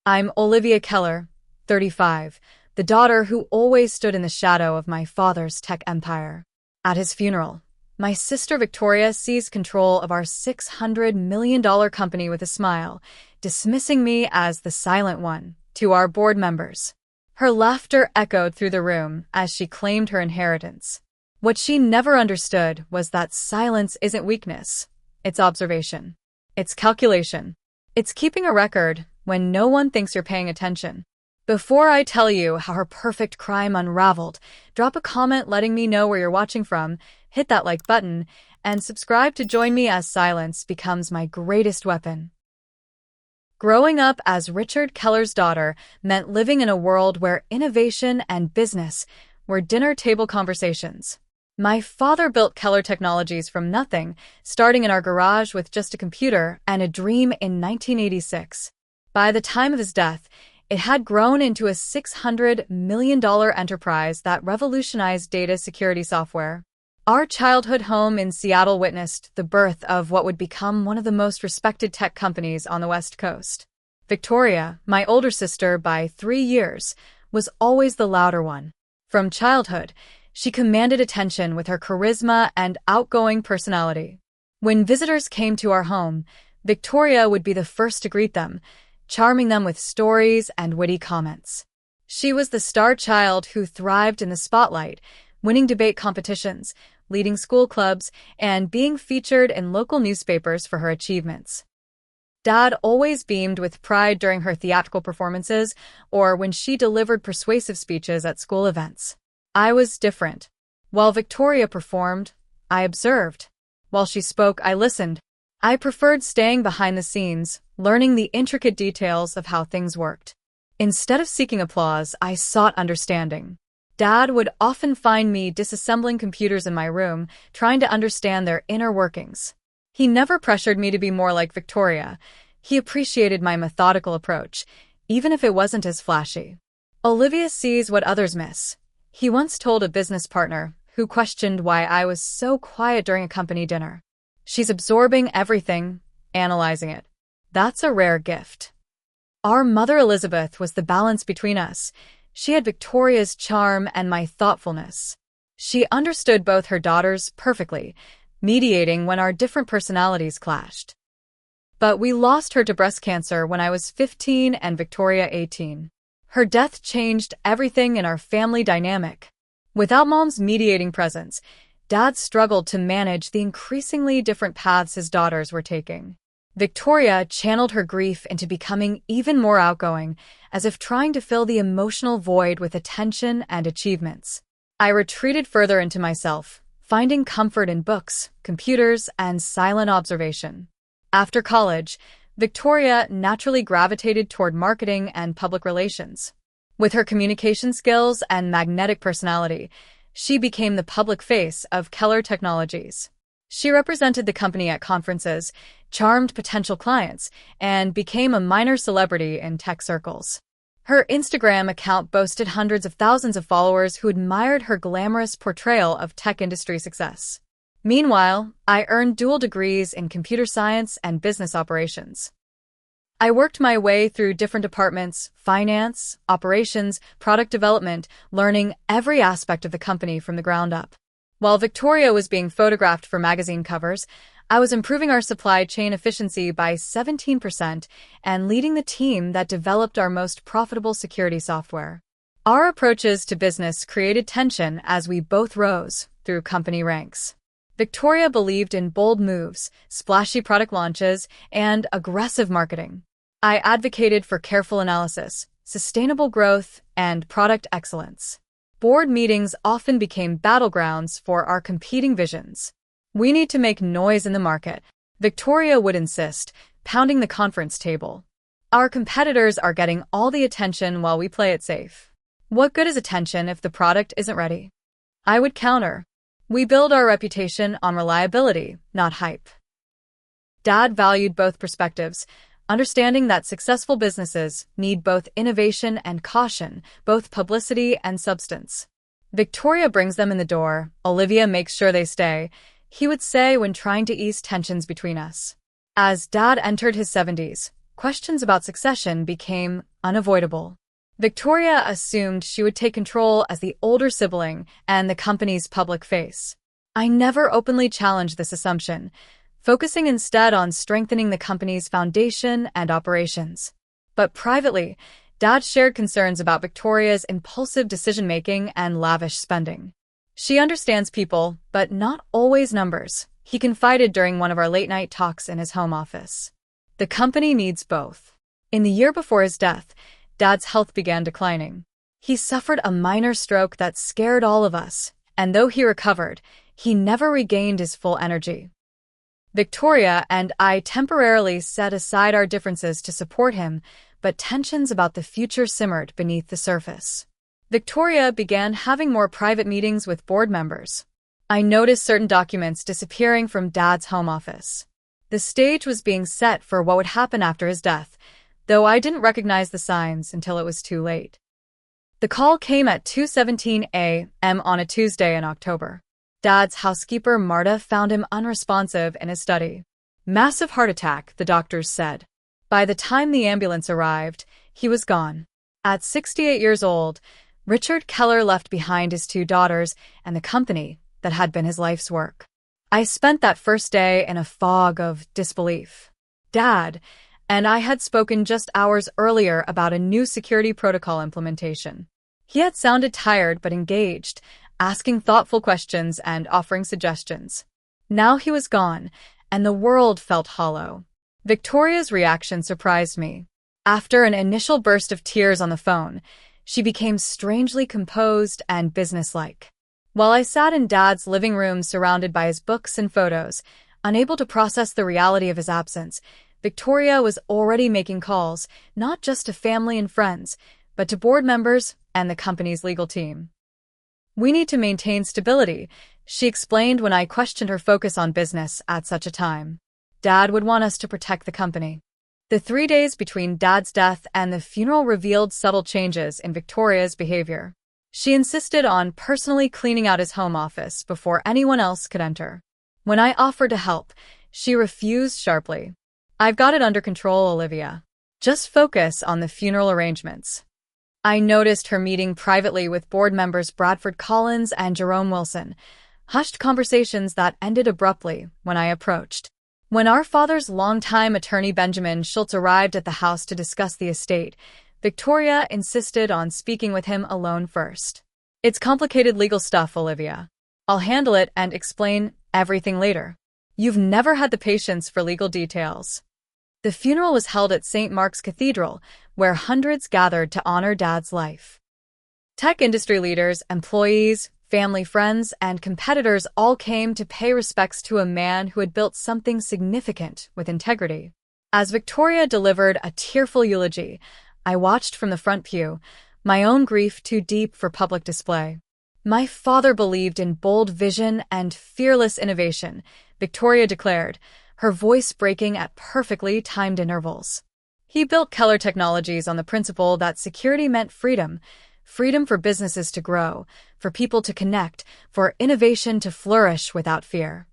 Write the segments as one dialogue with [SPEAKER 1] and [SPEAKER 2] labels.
[SPEAKER 1] I'm Olivia Keller, 35, the daughter who always stood in the shadow of my father's tech empire. At his funeral, my sister Victoria seized control of our $600 million company with a smile, dismissing me as the silent one to our board members. Her laughter echoed through the room as she claimed her inheritance. What she never understood was that silence isn't weakness. It's observation. It's calculation. It's keeping a record when no one thinks you're paying attention. Before I tell you how her perfect crime unraveled, drop a comment letting me know where you're watching from, hit that like button, and subscribe to join me as silence becomes my greatest weapon. Growing up as Richard Keller's daughter meant living in a world where innovation and business were dinner table conversations. My father built Keller Technologies from nothing, starting in our garage with just a computer and a dream in 1986. By the time of his death, it had grown into a $600 million enterprise that revolutionized data security software. Our childhood home in Seattle witnessed the birth of what would become one of the most respected tech companies on the West Coast. Victoria, my older sister by 3 years, was always the louder one. From childhood, she commanded attention with her charisma and outgoing personality. When visitors came to our home, Victoria would be the first to greet them, charming them with stories and witty comments. She was the star child who thrived in the spotlight, winning debate competitions, leading school clubs, and being featured in local newspapers for her achievements. Dad always beamed with pride during her theatrical performances or when she delivered persuasive speeches at school events. I was different. While Victoria performed, I observed. While she spoke, I listened. I preferred staying behind the scenes, learning the intricate details of how things worked. Instead of seeking applause, I sought understanding. Dad would often find me disassembling computers in my room, trying to understand their inner workings. He never pressured me to be more like Victoria. He appreciated my methodical approach, even if it wasn't as flashy. Olivia sees what others miss. He once told a business partner who questioned why I was so quiet during a company dinner. She's absorbing everything, analyzing it. That's a rare gift. Our mother Elizabeth was the balance between us. She had Victoria's charm and my thoughtfulness. She understood both her daughters perfectly, mediating when our different personalities clashed. But we lost her to breast cancer when I was 15 and Victoria 18. Her death changed everything in our family dynamic. Without Mom's mediating presence, Dad struggled to manage the increasingly different paths his daughters were taking. Victoria channeled her grief into becoming even more outgoing, as if trying to fill the emotional void with attention and achievements. I retreated further into myself, finding comfort in books, computers, and silent observation. After college, Victoria naturally gravitated toward marketing and public relations. With her communication skills and magnetic personality, she became the public face of Keller Technologies. She represented the company at conferences, charmed potential clients, and became a minor celebrity in tech circles. Her Instagram account boasted hundreds of thousands of followers who admired her glamorous portrayal of tech industry success. Meanwhile, I earned dual degrees in computer science and business operations. I worked my way through different departments, finance, operations, product development, learning every aspect of the company from the ground up. While Victoria was being photographed for magazine covers, I was improving our supply chain efficiency by 17% and leading the team that developed our most profitable security software. Our approaches to business created tension as we both rose through company ranks. Victoria believed in bold moves, splashy product launches, and aggressive marketing. I advocated for careful analysis, sustainable growth, and product excellence. Board meetings often became battlegrounds for our competing visions. We need to make noise in the market, Victoria would insist, pounding the conference table. Our competitors are getting all the attention while we play it safe. What good is attention if the product isn't ready? I would counter. We build our reputation on reliability, not hype. Dad valued both perspectives, understanding that successful businesses need both innovation and caution, both publicity and substance. Victoria brings them in the door, Olivia makes sure they stay, he would say when trying to ease tensions between us. As Dad entered his 70s, questions about succession became unavoidable. Victoria assumed she would take control as the older sibling and the company's public face. I never openly challenged this assumption, focusing instead on strengthening the company's foundation and operations. But privately, Dad shared concerns about Victoria's impulsive decision-making and lavish spending. She understands people, but not always numbers, he confided during one of our late-night talks in his home office. The company needs both. In the year before his death, Dad's health began declining. He suffered a minor stroke that scared all of us, and though he recovered, he never regained his full energy. Victoria and I temporarily set aside our differences to support him, but tensions about the future simmered beneath the surface. Victoria began having more private meetings with board members. I noticed certain documents disappearing from Dad's home office. The stage was being set for what would happen after his death, though I didn't recognize the signs until it was too late. The call came at 2:17 a.m. on a Tuesday in October. Dad's housekeeper, Marta, found him unresponsive in his study. Massive heart attack, the doctors said. By the time the ambulance arrived, he was gone. At 68 years old, Richard Keller left behind his 2 daughters and the company that had been his life's work. I spent that first day in a fog of disbelief. Dad and I had spoken just hours earlier about a new security protocol implementation. He had sounded tired but engaged, asking thoughtful questions and offering suggestions. Now he was gone, and the world felt hollow. Victoria's reaction surprised me. After an initial burst of tears on the phone, she became strangely composed and businesslike. While I sat in Dad's living room surrounded by his books and photos, unable to process the reality of his absence, Victoria was already making calls, not just to family and friends, but to board members and the company's legal team. "We need to maintain stability," she explained when I questioned her focus on business at such a time. Dad would want us to protect the company. The 3 days between Dad's death and the funeral revealed subtle changes in Victoria's behavior. She insisted on personally cleaning out his home office before anyone else could enter. When I offered to help, she refused sharply. "I've got it under control, Olivia. Just focus on the funeral arrangements." I noticed her meeting privately with board members Bradford Collins and Jerome Wilson, hushed conversations that ended abruptly when I approached. When our father's longtime attorney Benjamin Schultz arrived at the house to discuss the estate, Victoria insisted on speaking with him alone first. "It's complicated legal stuff, Olivia. I'll handle it and explain everything later. You've never had the patience for legal details." The funeral was held at St. Mark's Cathedral, where hundreds gathered to honor Dad's life. Tech industry leaders, employees, family friends, and competitors all came to pay respects to a man who had built something significant with integrity. As Victoria delivered a tearful eulogy, I watched from the front pew, my own grief too deep for public display. "My father believed in bold vision and fearless innovation," Victoria declared, her voice breaking at perfectly timed intervals. "He built Keller Technologies on the principle that security meant freedom, freedom for businesses to grow, for people to connect, for innovation to flourish without fear."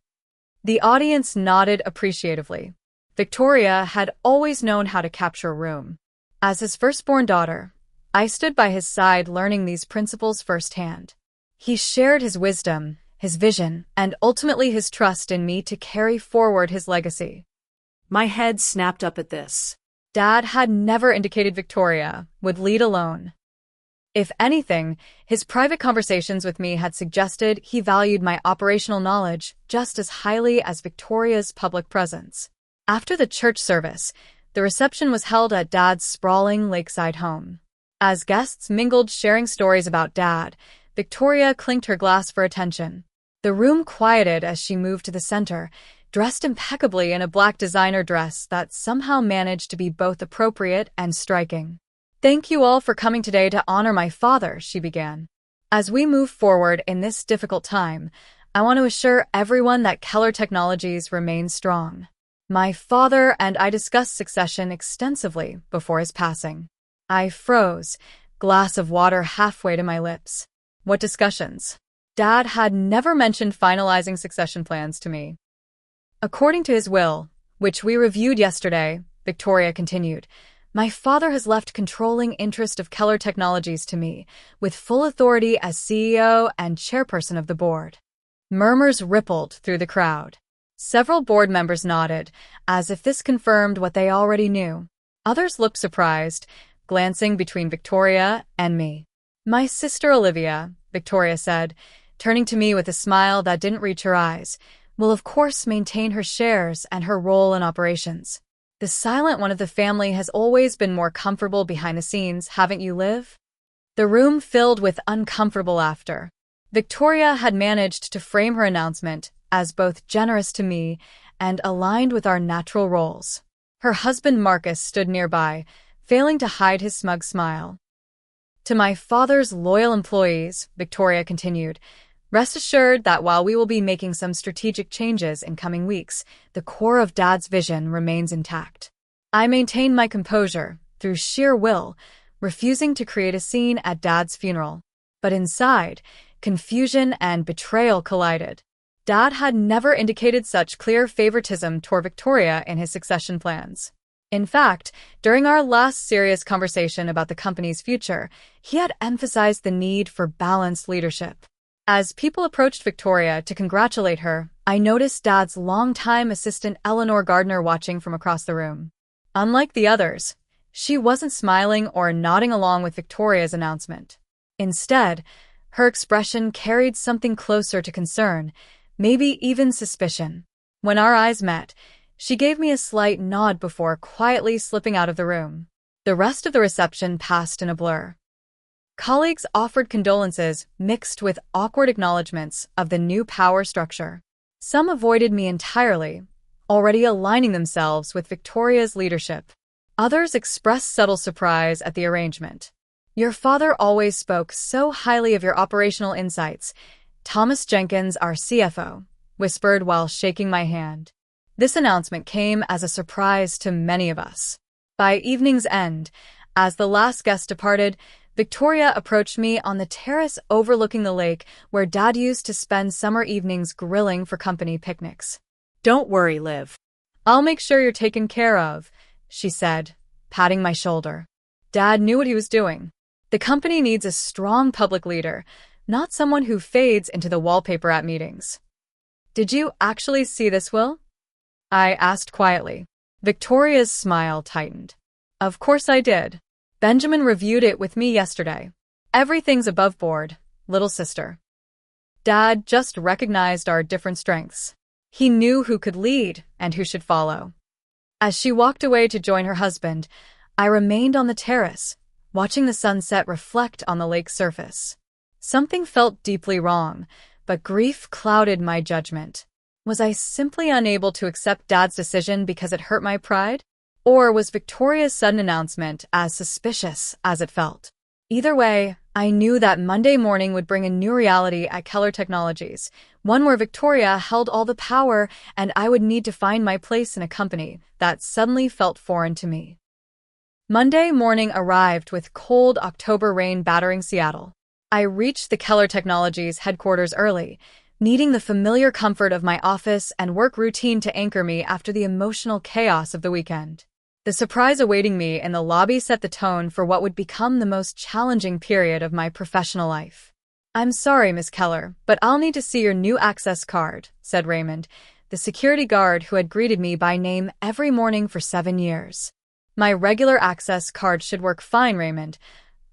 [SPEAKER 1] The audience nodded appreciatively. Victoria had always known how to capture a room. As his firstborn daughter, I stood by his side learning these principles firsthand. He shared his wisdom, his vision, and ultimately his trust in me to carry forward his legacy. My head snapped up at this. Dad had never indicated Victoria would lead alone. If anything, his private conversations with me had suggested he valued my operational knowledge just as highly as Victoria's public presence. After the church service, the reception was held at Dad's sprawling lakeside home. As guests mingled sharing stories about Dad, Victoria clinked her glass for attention. The room quieted as she moved to the center, dressed impeccably in a black designer dress that somehow managed to be both appropriate and striking. "Thank you all for coming today to honor my father," she began. "As we move forward in this difficult time, I want to assure everyone that Keller Technologies remains strong. My father and I discussed succession extensively before his passing." I froze, glass of water halfway to my lips. What discussions? Dad had never mentioned finalizing succession plans to me. According to his will, which we reviewed yesterday, Victoria continued, my father has left controlling interest of Keller Technologies to me, with full authority as CEO and chairperson of the board. Murmurs rippled through the crowd. Several board members nodded, as if this confirmed what they already knew. Others looked surprised, glancing between Victoria and me. My sister Olivia, Victoria said, turning to me with a smile that didn't reach her eyes, will of course maintain her shares and her role in operations. The silent one of the family has always been more comfortable behind the scenes, haven't you, Liv? The room filled with uncomfortable laughter. Victoria had managed to frame her announcement as both generous to me and aligned with our natural roles. Her husband Marcus stood nearby, failing to hide his smug smile. To my father's loyal employees, Victoria continued, rest assured that while we will be making some strategic changes in coming weeks, the core of Dad's vision remains intact. I maintained my composure through sheer will, refusing to create a scene at Dad's funeral. But inside, confusion and betrayal collided. Dad had never indicated such clear favoritism toward Victoria in his succession plans. In fact, during our last serious conversation about the company's future, he had emphasized the need for balanced leadership. As people approached Victoria to congratulate her, I noticed Dad's longtime assistant Eleanor Gardner watching from across the room. Unlike the others, she wasn't smiling or nodding along with Victoria's announcement. Instead, her expression carried something closer to concern, maybe even suspicion. When our eyes met, she gave me a slight nod before quietly slipping out of the room. The rest of the reception passed in a blur. Colleagues offered condolences mixed with awkward acknowledgments of the new power structure. Some avoided me entirely, already aligning themselves with Victoria's leadership. Others expressed subtle surprise at the arrangement. Your father always spoke so highly of your operational insights, Thomas Jenkins, our CFO, whispered while shaking my hand. This announcement came as a surprise to many of us. By evening's end, as the last guest departed, Victoria approached me on the terrace overlooking the lake where Dad used to spend summer evenings grilling for company picnics.
[SPEAKER 2] Don't worry, Liv.
[SPEAKER 1] I'll make sure you're taken care of, she said, patting my shoulder. Dad knew what he was doing. The company needs a strong public leader, not someone who fades into the wallpaper at meetings. Did you actually see this, Will? I asked quietly. Victoria's smile tightened. Of course I did. Benjamin reviewed it with me yesterday. Everything's above board, little sister. Dad just recognized our different strengths. He knew who could lead and who should follow. As she walked away to join her husband, I remained on the terrace, watching the sunset reflect on the lake's surface. Something felt deeply wrong, but grief clouded my judgment. Was I simply unable to accept Dad's decision because it hurt my pride? Or was Victoria's sudden announcement as suspicious as it felt? Either way, I knew that Monday morning would bring a new reality at Keller Technologies, one where Victoria held all the power and I would need to find my place in a company that suddenly felt foreign to me. Monday morning arrived with cold October rain battering Seattle. I reached the Keller Technologies headquarters early, needing the familiar comfort of my office and work routine to anchor me after the emotional chaos of the weekend. The surprise awaiting me in the lobby set the tone for what would become the most challenging period of my professional life. I'm sorry, Miss Keller, but I'll need to see your new access card, said Raymond, the security guard who had greeted me by name every morning for 7 years. My regular access card should work fine, Raymond,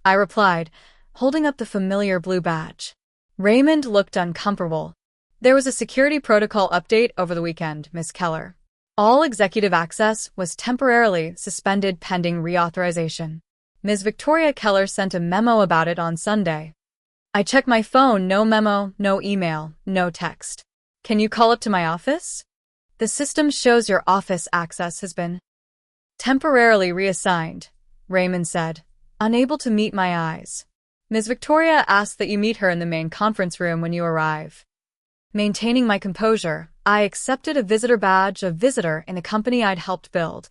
[SPEAKER 1] I replied, holding up the familiar blue badge. Raymond looked uncomfortable. There was a security protocol update over the weekend, Miss Keller. All executive access was temporarily suspended pending reauthorization. Ms. Victoria Keller sent a memo about it on Sunday. I checked my phone, no memo, no email, no text. Can you call up to my office? The system shows your office access has been temporarily reassigned, Raymond said, unable to meet my eyes. Ms. Victoria asked that you meet her in the main conference room when you arrive. Maintaining my composure, I accepted a visitor badge of visitor in the company I'd helped build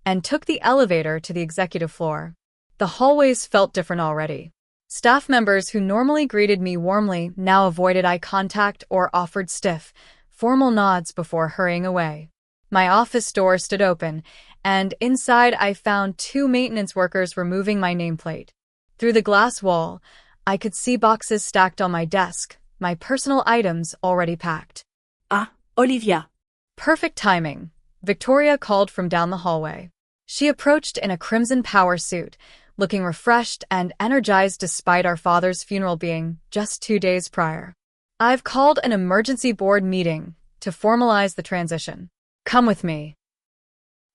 [SPEAKER 1] and took the elevator to the executive floor. The hallways felt different already. Staff members who normally greeted me warmly now avoided eye contact or offered stiff, formal nods before hurrying away. My office door stood open, and inside I found 2 maintenance workers removing my nameplate. Through the glass wall, I could see boxes stacked on my desk, my personal items already packed.
[SPEAKER 2] Ah, Olivia.
[SPEAKER 1] Perfect timing, Victoria called from down the hallway. She approached in a crimson power suit, looking refreshed and energized despite our father's funeral being just 2 days prior. I've called an emergency board meeting to formalize the transition. Come with me.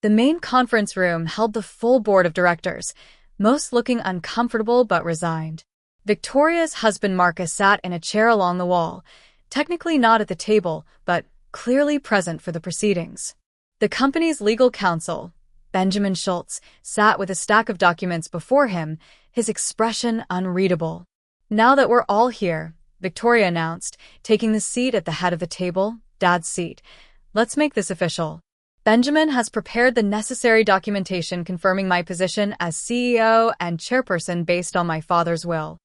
[SPEAKER 1] The main conference room held the full board of directors, most looking uncomfortable but resigned. Victoria's husband Marcus sat in a chair along the wall, technically not at the table, but clearly present for the proceedings. The company's legal counsel, Benjamin Schultz, sat with a stack of documents before him, his expression unreadable. Now that we're all here, Victoria announced, taking the seat at the head of the table, Dad's seat. Let's make this official. Benjamin has prepared the necessary documentation confirming my position as CEO and chairperson based on my father's will.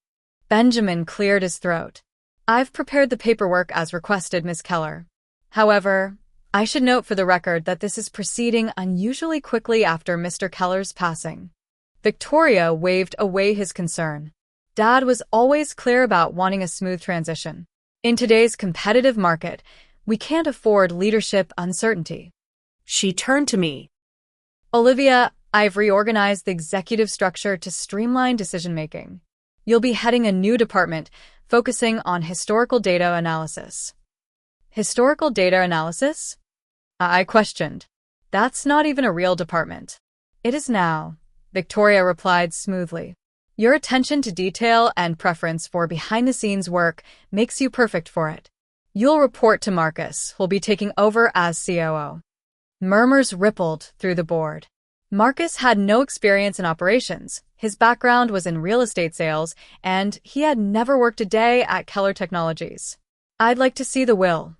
[SPEAKER 1] Benjamin cleared his throat. I've prepared the paperwork as requested, Ms. Keller. However, I should note for the record that this is proceeding unusually quickly after Mr. Keller's passing. Victoria waved away his concern. Dad was always clear about wanting a smooth transition. In today's competitive market, we can't afford leadership uncertainty.
[SPEAKER 2] She turned to me.
[SPEAKER 1] Olivia, I've reorganized the executive structure to streamline decision-making. You'll be heading a new department focusing on historical data analysis. Historical data analysis? I questioned. That's not even a real department. It is now, Victoria replied smoothly. Your attention to detail and preference for behind-the-scenes work makes you perfect for it. You'll report to Marcus, who'll be taking over as COO. Murmurs rippled through the board. Marcus had no experience in operations. His background was in real estate sales, and he had never worked a day at Keller Technologies. I'd like to see the will,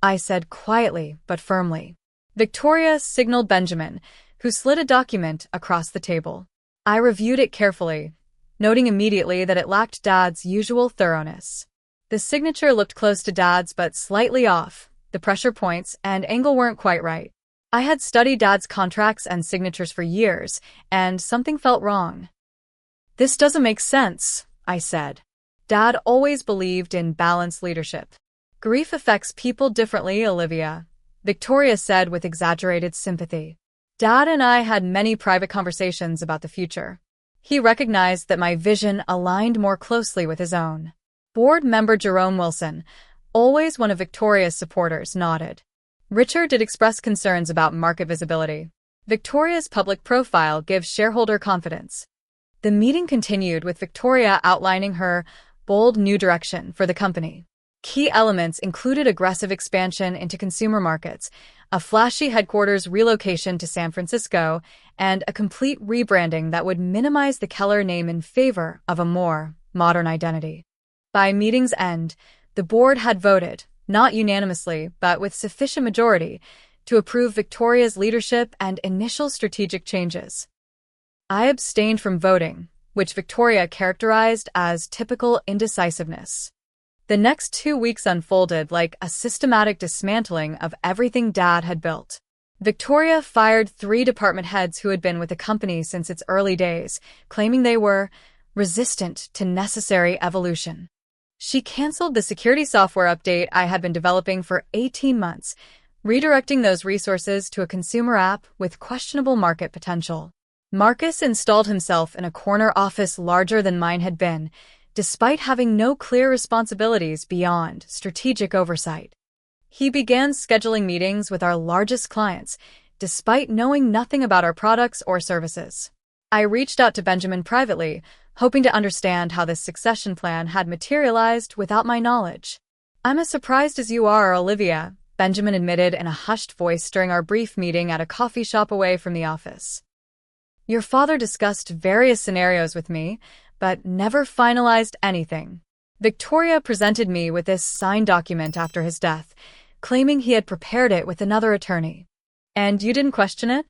[SPEAKER 1] I said quietly but firmly. Victoria signaled Benjamin, who slid a document across the table. I reviewed it carefully, noting immediately that it lacked Dad's usual thoroughness. The signature looked close to Dad's but slightly off. The pressure points and angle weren't quite right. I had studied Dad's contracts and signatures for years, and something felt wrong. This doesn't make sense, I said. Dad always believed in balanced leadership. Grief affects people differently, Olivia, Victoria said with exaggerated sympathy. Dad and I had many private conversations about the future. He recognized that my vision aligned more closely with his own. Board member Jerome Wilson, always one of Victoria's supporters, nodded. Richard did express concerns about market visibility. Victoria's public profile gives shareholder confidence. The meeting continued with Victoria outlining her bold new direction for the company. Key elements included aggressive expansion into consumer markets, a flashy headquarters relocation to San Francisco, and a complete rebranding that would minimize the Keller name in favor of a more modern identity. By meeting's end, the board had voted, not unanimously, but with sufficient majority, to approve Victoria's leadership and initial strategic changes. I abstained from voting, which Victoria characterized as typical indecisiveness. The next 2 weeks unfolded like a systematic dismantling of everything Dad had built. Victoria fired 3 department heads who had been with the company since its early days, claiming they were resistant to necessary evolution. She canceled the security software update I had been developing for 18 months, redirecting those resources to a consumer app with questionable market potential. Marcus installed himself in a corner office larger than mine had been, despite having no clear responsibilities beyond strategic oversight. He began scheduling meetings with our largest clients, despite knowing nothing about our products or services. I reached out to Benjamin privately, hoping to understand how this succession plan had materialized without my knowledge. I'm as surprised as you are, Olivia, Benjamin admitted in a hushed voice during our brief meeting at a coffee shop away from the office. Your father discussed various scenarios with me, but never finalized anything. Victoria presented me with this signed document after his death, claiming he had prepared it with another attorney. And you didn't question it?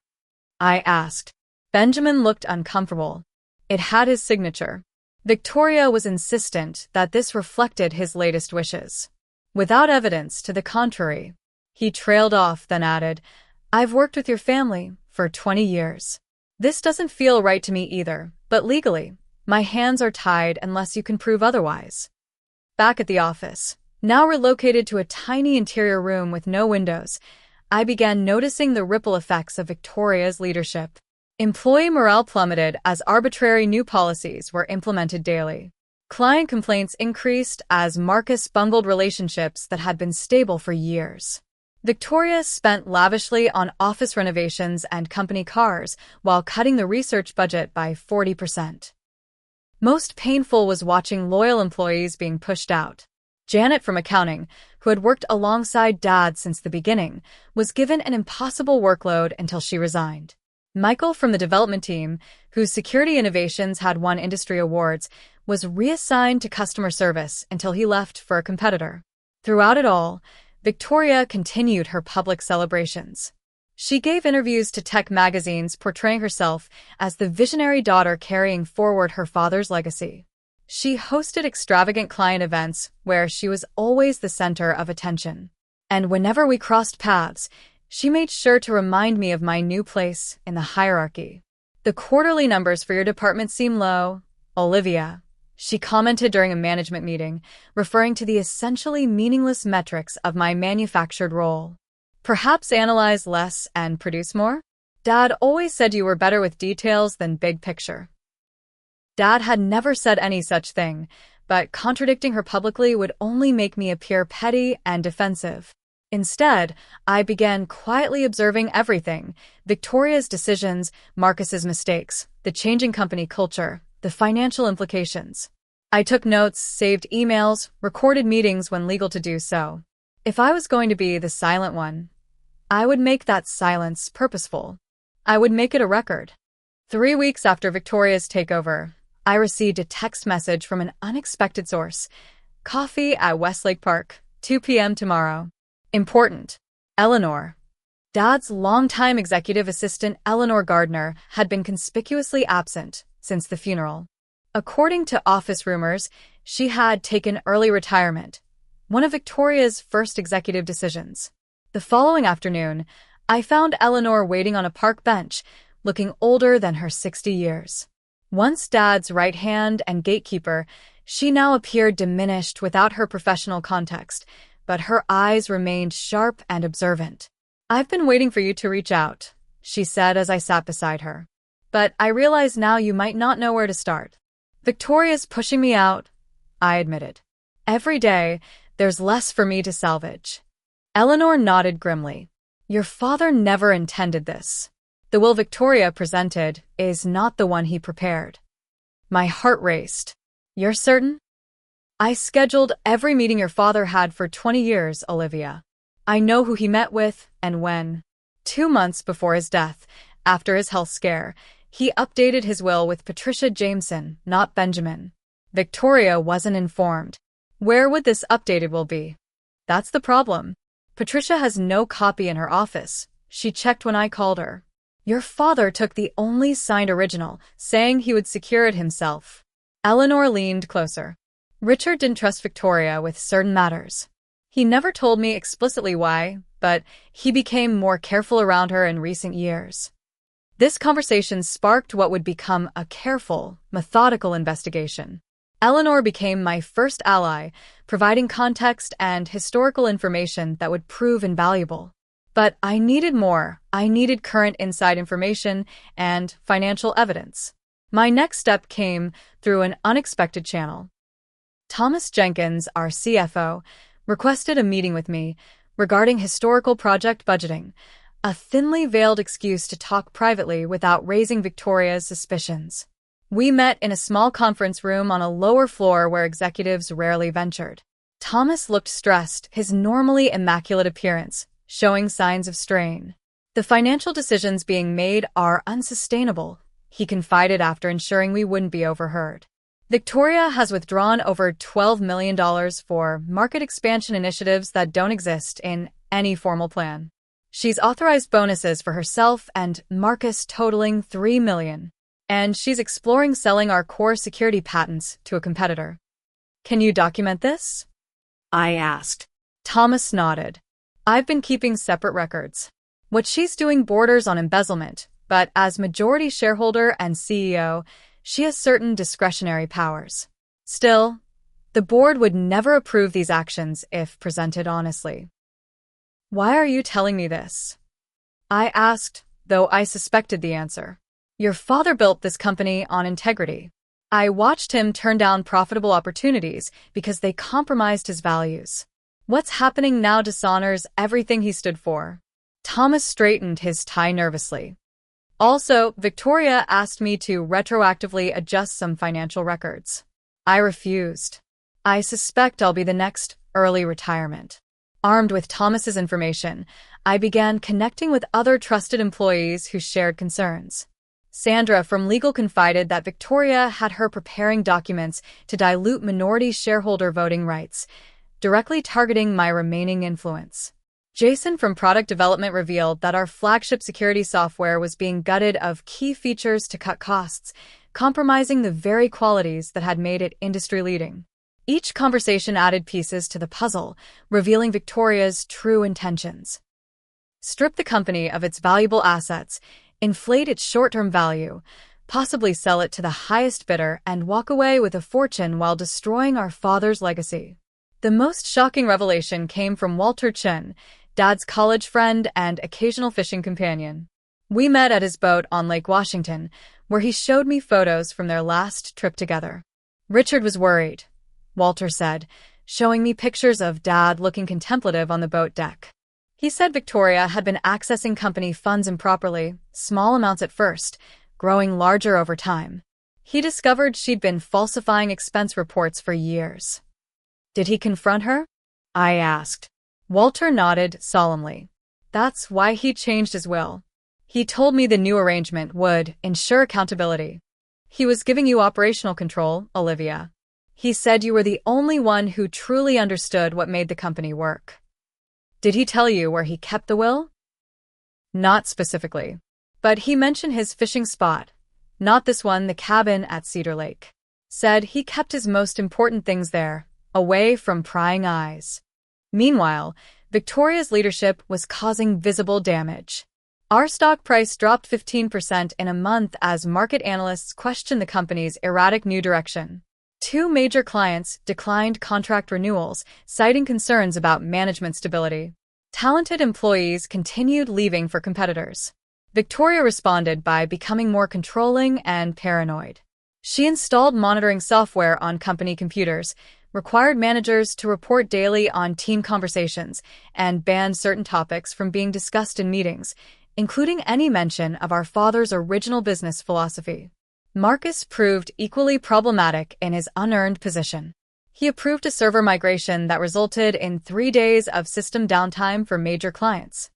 [SPEAKER 1] I asked. Benjamin looked uncomfortable. It had his signature. Victoria was insistent that this reflected his latest wishes. Without evidence to the contrary. He trailed off, then added, I've worked with your family, for 20 years. This doesn't feel right to me either, but legally, my hands are tied unless you can prove otherwise. Back at the office, now relocated to a tiny interior room with no windows, I began noticing the ripple effects of Victoria's leadership. Employee morale plummeted as arbitrary new policies were implemented daily. Client complaints increased as Marcus bungled relationships that had been stable for years. Victoria spent lavishly on office renovations and company cars while cutting the research budget by 40%. Most painful was watching loyal employees being pushed out. Janet from accounting, who had worked alongside Dad since the beginning, was given an impossible workload until she resigned. Michael from the development team, whose security innovations had won industry awards, was reassigned to customer service until he left for a competitor. Throughout it all, Victoria continued her public celebrations. She gave interviews to tech magazines portraying herself as the visionary daughter carrying forward her father's legacy. She hosted extravagant client events where she was always the center of attention. And whenever we crossed paths, she made sure to remind me of my new place in the hierarchy. "The quarterly numbers for your department seem low, Olivia," she commented during a management meeting, referring to the essentially meaningless metrics of my manufactured role. "Perhaps analyze less and produce more? Dad always said you were better with details than big picture." Dad had never said any such thing, but contradicting her publicly would only make me appear petty and defensive. Instead, I began quietly observing everything: Victoria's decisions, Marcus's mistakes, the changing company culture, the financial implications. I took notes, saved emails, recorded meetings when legal to do so. If I was going to be the silent one, I would make that silence purposeful. I would make it a record. 3 weeks after Victoria's takeover, I received a text message from an unexpected source. "Coffee at Westlake Park, 2 p.m. tomorrow. Important. Eleanor." Dad's longtime executive assistant Eleanor Gardner had been conspicuously absent since the funeral. According to office rumors, she had taken early retirement, one of Victoria's first executive decisions. The following afternoon, I found Eleanor waiting on a park bench, looking older than her 60 years. Once Dad's right hand and gatekeeper, she now appeared diminished without her professional context, but her eyes remained sharp and observant. "I've been waiting for you to reach out," she said as I sat beside her. "But I realize now you might not know where to start." "Victoria's pushing me out," I admitted. "Every day, there's less for me to salvage." Eleanor nodded grimly. "Your father never intended this. The will Victoria presented is not the one he prepared." My heart raced. "You're certain?" "I scheduled every meeting your father had for 20 years, Olivia. I know who he met with and when." 2 months before his death, after his health scare, he updated his will with Patricia Jameson, not Benjamin. Victoria wasn't informed. Where would this updated will be? That's the problem. Patricia has no copy in her office. She checked when I called her. "Your father took the only signed original, saying he would secure it himself." Eleanor leaned closer. "Richard didn't trust Victoria with certain matters. He never told me explicitly why, but he became more careful around her in recent years." This conversation sparked what would become a careful, methodical investigation. Eleanor became my first ally, providing context and historical information that would prove invaluable. But I needed more. I needed current inside information and financial evidence. My next step came through an unexpected channel. Thomas Jenkins, our CFO, requested a meeting with me regarding historical project budgeting, a thinly veiled excuse to talk privately without raising Victoria's suspicions. We met in a small conference room on a lower floor where executives rarely ventured. Thomas looked stressed, his normally immaculate appearance showing signs of strain. "The financial decisions being made are unsustainable," he confided after ensuring we wouldn't be overheard. "Victoria has withdrawn over $12 million for market expansion initiatives that don't exist in any formal plan. She's authorized bonuses for herself and Marcus totaling $3 million. And she's exploring selling our core security patents to a competitor. Can you document this?" I asked. Thomas nodded. "I've been keeping separate records. What she's doing borders on embezzlement, but as majority shareholder and CEO, she has certain discretionary powers. Still, the board would never approve these actions if presented honestly. "Why are you telling me this?" I asked, though I suspected the answer. "Your father built this company on integrity. I watched him turn down profitable opportunities because they compromised his values. What's happening now dishonors everything he stood for." Thomas straightened his tie nervously. "Also, Victoria asked me to retroactively adjust some financial records. I refused. I suspect I'll be the next early retirement." Armed with Thomas's information, I began connecting with other trusted employees who shared concerns. Sandra from legal confided that Victoria had her preparing documents to dilute minority shareholder voting rights, directly targeting my remaining influence. Jason from product development revealed that our flagship security software was being gutted of key features to cut costs, compromising the very qualities that had made it industry-leading. Each conversation added pieces to the puzzle, revealing Victoria's true intentions. Strip the company of its valuable assets, inflate its short-term value, possibly sell it to the highest bidder, and walk away with a fortune while destroying our father's legacy. The most shocking revelation came from Walter Chen, Dad's college friend and occasional fishing companion. We met at his boat on Lake Washington, where he showed me photos from their last trip together. "Richard was worried," Walter said, showing me pictures of Dad looking contemplative on the boat deck. He said Victoria had been accessing company funds improperly, small amounts at first, growing larger over time. He discovered she'd been falsifying expense reports for years. "Did he confront her?" I asked. Walter nodded solemnly. "That's why he changed his will. He told me the new arrangement would ensure accountability. He was giving you operational control, Olivia. He said you were the only one who truly understood what made the company work." "Did he tell you where he kept the will?" "Not specifically. But he mentioned his fishing spot. Not this one, the cabin at Cedar Lake. Said he kept his most important things there, away from prying eyes." Meanwhile, Victoria's leadership was causing visible damage. Our stock price dropped 15% in a month as market analysts questioned the company's erratic new direction. 2 major clients declined contract renewals, citing concerns about management stability. Talented employees continued leaving for competitors. Victoria responded by becoming more controlling and paranoid. She installed monitoring software on company computers, required managers to report daily on team conversations, and banned certain topics from being discussed in meetings, including any mention of our father's original business philosophy. Marcus proved equally problematic in his unearned position. He approved a server migration that resulted in 3 days of system downtime for major clients.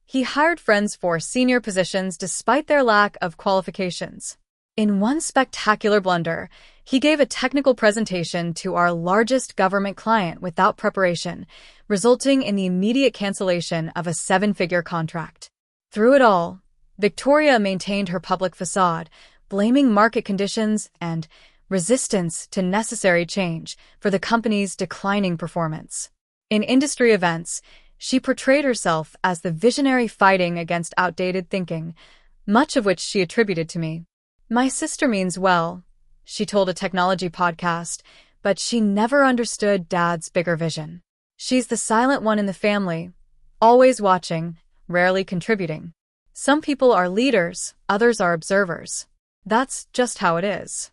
[SPEAKER 1] He hired friends for senior positions despite their lack of qualifications. In one spectacular blunder, he gave a technical presentation to our largest government client without preparation, resulting in the immediate cancellation of a 7-figure contract. Through it all, Victoria maintained her public facade, blaming market conditions and resistance to necessary change for the company's declining performance. In industry events, she portrayed herself as the visionary fighting against outdated thinking, much of which she attributed to me. "My sister means well," she told a technology podcast, "but she never understood Dad's bigger vision. She's the silent one in the family, always watching, rarely contributing. Some people are leaders, others are observers. That's just how it is."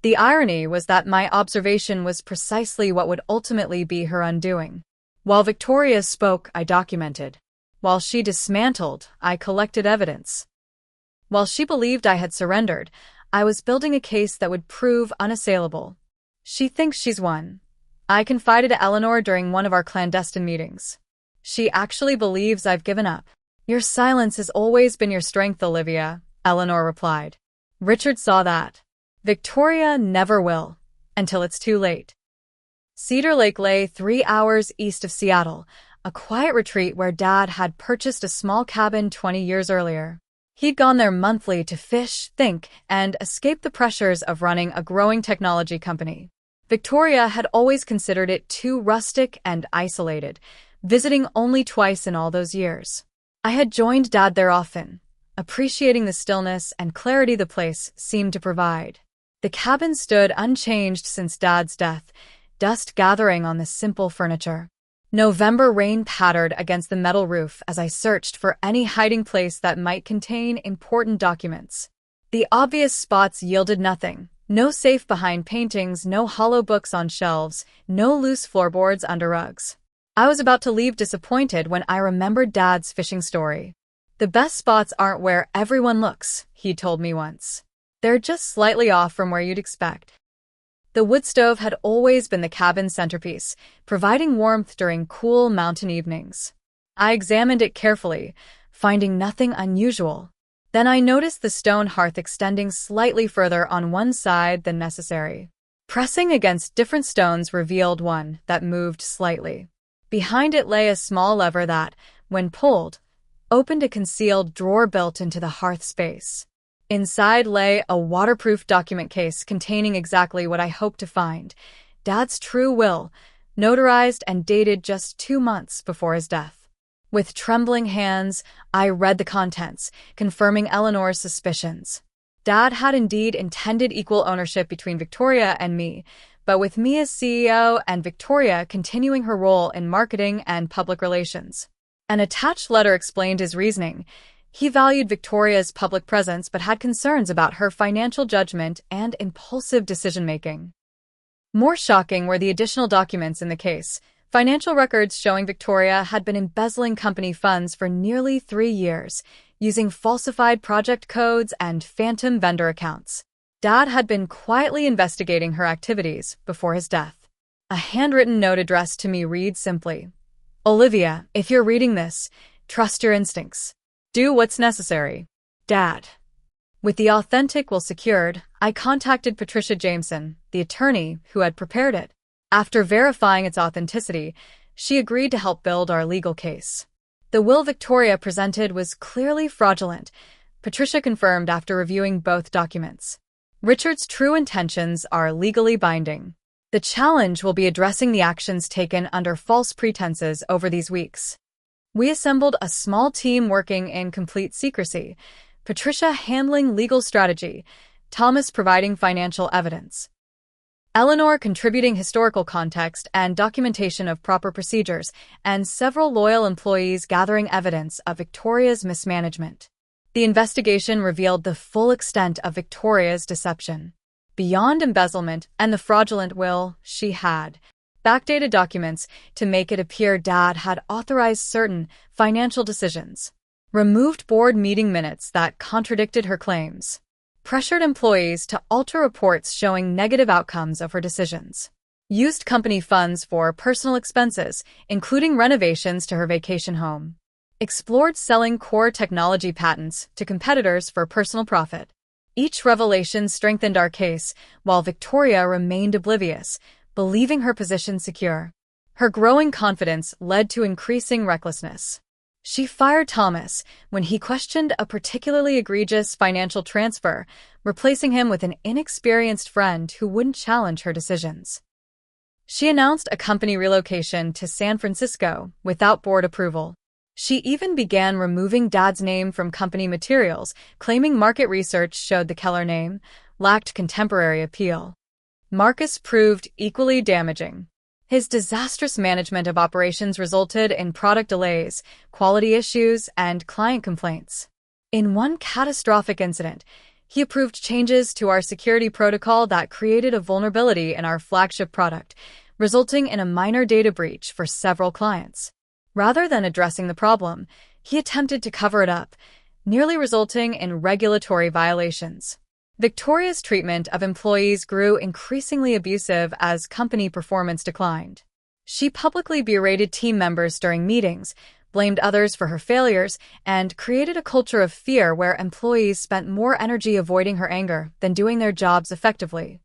[SPEAKER 1] The irony was that my observation was precisely what would ultimately be her undoing. While Victoria spoke, I documented. While she dismantled, I collected evidence. While she believed I had surrendered, I was building a case that would prove unassailable. "She thinks she's won," I confided to Eleanor during one of our clandestine meetings. "She actually believes I've given up." "Your silence has always been your strength, Olivia," Eleanor replied. "Richard saw that. Victoria never will, until it's too late." Cedar Lake lay 3 hours east of Seattle, a quiet retreat where Dad had purchased a small cabin 20 years earlier. He'd gone there monthly to fish, think, and escape the pressures of running a growing technology company. Victoria had always considered it too rustic and isolated, visiting only twice in all those years. I had joined Dad there often, appreciating the stillness and clarity the place seemed to provide. The cabin stood unchanged since Dad's death, dust gathering on the simple furniture. November rain pattered against the metal roof as I searched for any hiding place that might contain important documents. The obvious spots yielded nothing. No safe behind paintings, no hollow books on shelves, no loose floorboards under rugs. I was about to leave disappointed when I remembered Dad's fishing story. The best spots aren't where everyone looks, he told me once. They're just slightly off from where you'd expect. The wood stove had always been the cabin's centerpiece, providing warmth during cool mountain evenings. I examined it carefully, finding nothing unusual. Then I noticed the stone hearth extending slightly further on one side than necessary. Pressing against different stones revealed one that moved slightly. Behind it lay a small lever that, when pulled, opened a concealed drawer built into the hearth space. Inside lay a waterproof document case containing exactly what I hoped to find: Dad's true will, notarized and dated just 2 months before his death. With trembling hands, I read the contents, confirming Eleanor's suspicions. Dad had indeed intended equal ownership between Victoria and me, but with me as CEO and Victoria continuing her role in marketing and public relations. An attached letter explained his reasoning. He valued Victoria's public presence but had concerns about her financial judgment and impulsive decision-making. More shocking were the additional documents in the case, financial records showing Victoria had been embezzling company funds for nearly 3 years, using falsified project codes and phantom vendor accounts. Dad had been quietly investigating her activities before his death. A handwritten note addressed to me read simply, "Olivia, if you're reading this, trust your instincts. Do what's necessary. Dad." With the authentic will secured, I contacted Patricia Jameson, the attorney who had prepared it. After verifying its authenticity, she agreed to help build our legal case. The will Victoria presented was clearly fraudulent, Patricia confirmed after reviewing both documents. Richard's true intentions are legally binding. The challenge will be addressing the actions taken under false pretenses over these weeks. We assembled a small team working in complete secrecy, Patricia handling legal strategy, Thomas providing financial evidence, Eleanor contributing historical context and documentation of proper procedures, and several loyal employees gathering evidence of Victoria's mismanagement. The investigation revealed the full extent of Victoria's deception. Beyond embezzlement and the fraudulent will, she had backdated documents to make it appear Dad had authorized certain financial decisions, removed board meeting minutes that contradicted her claims, pressured employees to alter reports showing negative outcomes of her decisions, used company funds for personal expenses, including renovations to her vacation home, explored selling core technology patents to competitors for personal profit. Each revelation strengthened our case, while Victoria remained oblivious, believing her position secure. Her growing confidence led to increasing recklessness. She fired Thomas when he questioned a particularly egregious financial transfer, replacing him with an inexperienced friend who wouldn't challenge her decisions. She announced a company relocation to San Francisco without board approval. She even began removing Dad's name from company materials, claiming market research showed the Keller name lacked contemporary appeal. Marcus proved equally damaging. His disastrous management of operations resulted in product delays, quality issues, and client complaints. In one catastrophic incident, he approved changes to our security protocol that created a vulnerability in our flagship product, resulting in a minor data breach for several clients. Rather than addressing the problem, he attempted to cover it up, nearly resulting in regulatory violations. Victoria's treatment of employees grew increasingly abusive as company performance declined. She publicly berated team members during meetings, blamed others for her failures, and created a culture of fear where employees spent more energy avoiding her anger than doing their jobs effectively.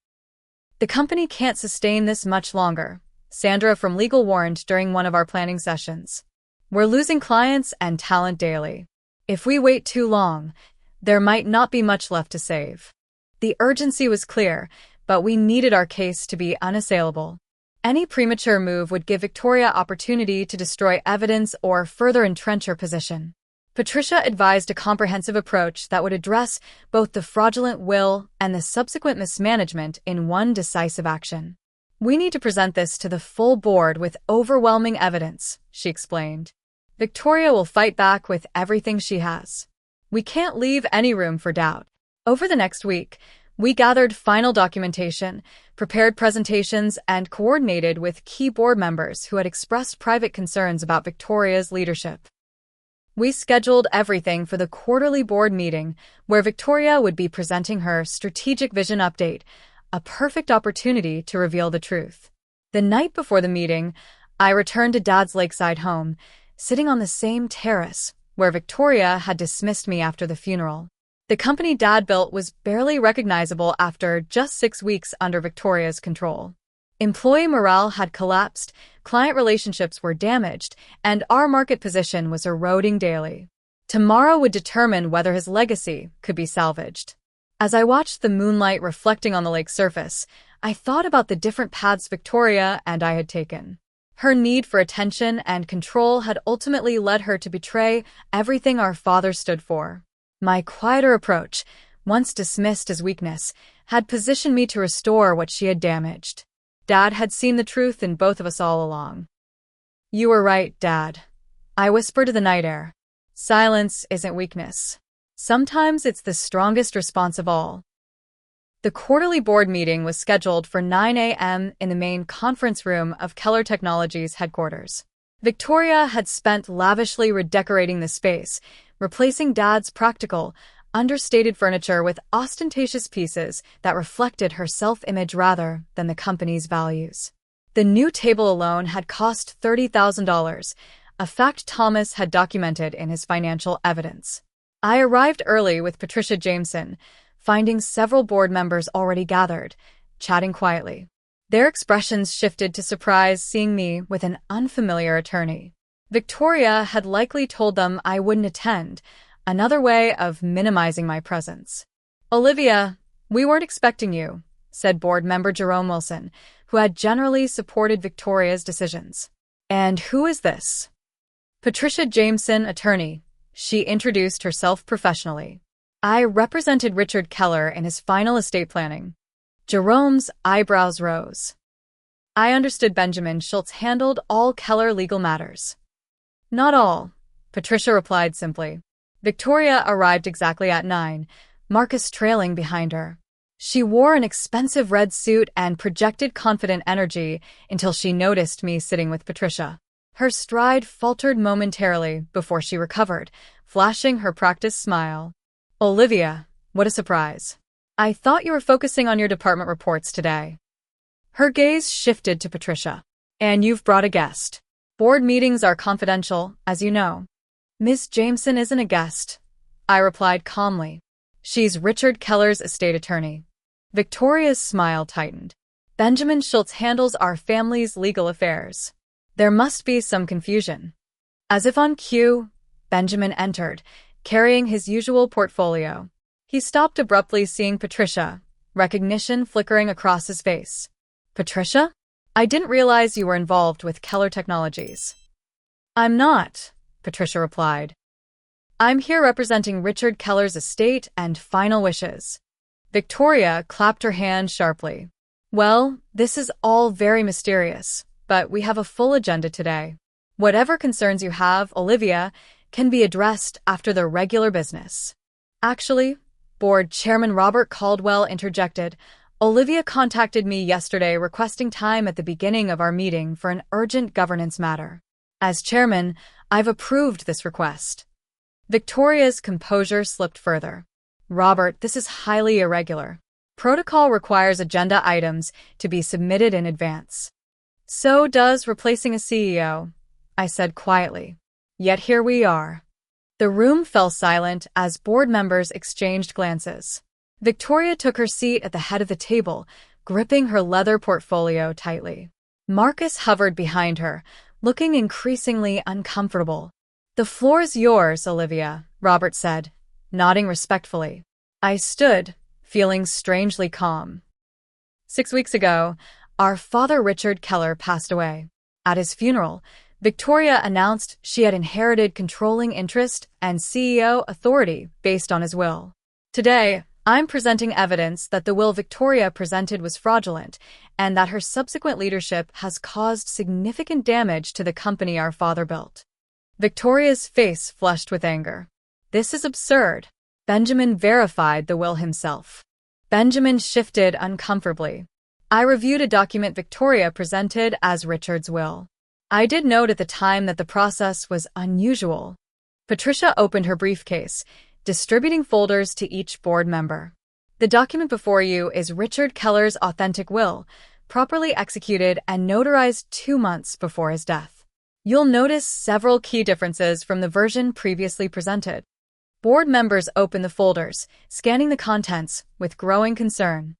[SPEAKER 1] "The company can't sustain this much longer," Sandra from legal warned during one of our planning sessions. "We're losing clients and talent daily. If we wait too long, there might not be much left to save." The urgency was clear, but we needed our case to be unassailable. Any premature move would give Victoria opportunity to destroy evidence or further entrench her position. Patricia advised a comprehensive approach that would address both the fraudulent will and the subsequent mismanagement in one decisive action. "We need to present this to the full board with overwhelming evidence," she explained. "Victoria will fight back with everything she has. We can't leave any room for doubt." Over the next week, we gathered final documentation, prepared presentations, and coordinated with key board members who had expressed private concerns about Victoria's leadership. We scheduled everything for the quarterly board meeting, where Victoria would be presenting her strategic vision update, a perfect opportunity to reveal the truth. The night before the meeting, I returned to Dad's lakeside home, sitting on the same terrace where Victoria had dismissed me after the funeral. The company Dad built was barely recognizable after just 6 weeks under Victoria's control. Employee morale had collapsed, client relationships were damaged, and our market position was eroding daily. Tomorrow would determine whether his legacy could be salvaged. As I watched the moonlight reflecting on the lake's surface, I thought about the different paths Victoria and I had taken. Her need for attention and control had ultimately led her to betray everything our father stood for. My quieter approach, once dismissed as weakness, had positioned me to restore what she had damaged. Dad had seen the truth in both of us all along. "You were right, Dad," I whispered to the night air. "Silence isn't weakness. Sometimes it's the strongest response of all." The quarterly board meeting was scheduled for 9 a.m. in the main conference room of Keller Technologies headquarters. Victoria had spent lavishly redecorating the space, replacing Dad's practical, understated furniture with ostentatious pieces that reflected her self-image rather than the company's values. The new table alone had cost $30,000, a fact Thomas had documented in his financial evidence. I arrived early with Patricia Jameson, finding several board members already gathered, chatting quietly. Their expressions shifted to surprise seeing me with an unfamiliar attorney. Victoria had likely told them I wouldn't attend, another way of minimizing my presence. "Olivia, we weren't expecting you," said board member Jerome Wilson, who had generally supported Victoria's decisions. "And who is this?" "Patricia Jameson, attorney." She introduced herself professionally. "I represented Richard Keller in his final estate planning." Jerome's eyebrows rose. "I understood Benjamin Schultz handled all Keller legal matters." "Not all," Patricia replied simply. Victoria arrived exactly at 9, Marcus trailing behind her. She wore an expensive red suit and projected confident energy until she noticed me sitting with Patricia. Her stride faltered momentarily before she recovered, flashing her practiced smile. "Olivia, what a surprise. I thought you were focusing on your department reports today." Her gaze shifted to Patricia. "And you've brought a guest. Board meetings are confidential, as you know." "Miss Jameson isn't a guest," I replied calmly. "She's Richard Keller's estate attorney." Victoria's smile tightened. "Benjamin Schultz handles our family's legal affairs." There must be some confusion. As if on cue, Benjamin entered, carrying his usual portfolio. He stopped abruptly, seeing Patricia, recognition flickering across his face. "Patricia? I didn't realize you were involved with Keller Technologies." "I'm not," Patricia replied. "I'm here representing Richard Keller's estate and final wishes." Victoria clapped her hand sharply. "Well, this is all very mysterious, but we have a full agenda today. Whatever concerns you have, Olivia, can be addressed after the regular business." "Actually," Board Chairman Robert Caldwell interjected, "Olivia contacted me yesterday requesting time at the beginning of our meeting for an urgent governance matter. As chairman, I've approved this request." Victoria's composure slipped further. "Robert, this is highly irregular. Protocol requires agenda items to be submitted in advance." "So does replacing a CEO," I said quietly. Yet here we are. The room fell silent as board members exchanged glances. Victoria took her seat at the head of the table, gripping her leather portfolio tightly. Marcus hovered behind her, looking increasingly uncomfortable. "The floor is yours, Olivia," Robert said, nodding respectfully. I stood, feeling strangely calm. 6 weeks ago, our father Richard Keller passed away. At his funeral, Victoria announced she had inherited controlling interest and CEO authority based on his will. Today, I'm presenting evidence that the will Victoria presented was fraudulent and that her subsequent leadership has caused significant damage to the company our father built. Victoria's face flushed with anger. This is absurd. Benjamin verified the will himself. Benjamin shifted uncomfortably. I reviewed a document Victoria presented as Richard's will. I did note at the time that the process was unusual. Patricia opened her briefcase, distributing folders to each board member. The document before you is Richard Keller's authentic will, properly executed and notarized 2 months before his death. You'll notice several key differences from the version previously presented. Board members opened the folders, scanning the contents with growing concern.